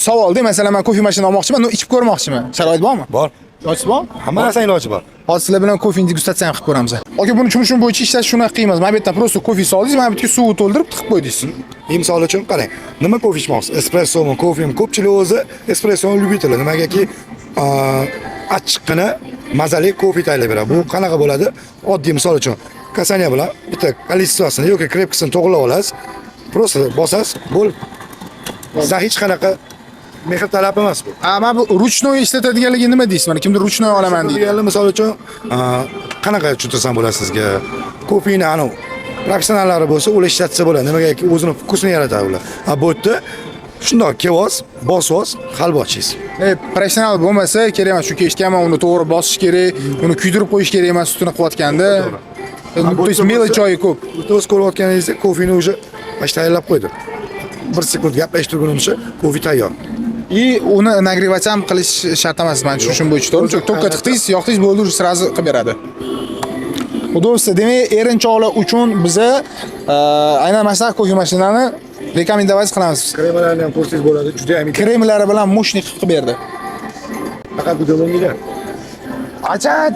Savolda, masalan, men kofe mashinani olmoqchiman, ichib ko'rmoqchiman. Sharoit bormi? Bor. Iloji bor? Hamma narsaning iloji bor. Hozir sizlar bilan kofeni degustatsiya qilib ko'ramiz. Aka, buni yumushim bo'yicha ishlash shunaqa qiyin emas. Mana bu yerda prosta kofe soldingiz, mana bu yerga suv to'ldirib tiqib qo'ydingiz. Misol uchun qarang, nima kofe ichmoqsiz? Espressomi, kofemi? Ko'pchilik o'zi espressoni lyubitellar. Nimagaki achchiqqina mazali kofe tayyorlab beradi. Bu qanaqa bo'ladi? Oddiy misol uchun kasaniya bilan bitta kolичествосini yoki krepkasini to'g'rilab olasiz. Prosta bosasiz, bo'lib. Sizga hech qanaqa mehr talab emas bu. Mana bu ruchnoy ishlatadiganligi nima deysiz? Mana kimdir ruchnoy olaman deydi. Misol uchun qanaqa tushuntirsam bo'ladi sizga? Kofeni anu professionallari bo'lsa, ular ishlatsa bo'ladi. Nimagaki o'zini vkusini yaratadi ular. Bu yerda shundoq kevoz, bosvoz, halbochingiz. Professional bo'lmasa kerak emas, chunki eshitganman, uni to'g'ri bosish kerak, uni kuydirib qo'yish kerak emas sutini qilayotganda. То есть melichoyi ko'p. O'z ko'rayotganingizda kofeni уже tayyorlab qo'ydi. 1 sekund gaplashib turgunimcha kofe tayyor. И uni nagrevat ham qilish shart emas, men tushunishim bo'yicha, to'g'rimi? Tokka tiqdingiz, yoqdingiz, bo'ldi, sразу qilib beradi. Do'stlar, demak, erinchoqlar uchun biza aynan mana shu kofe mashinani rekomendatsiya qilamiz. Kremlarni ham ko'rsangiz bo'ladi, juda ham Kremlari bilan mushnik qilib berdi. faqat bu do'longilar. Ajab!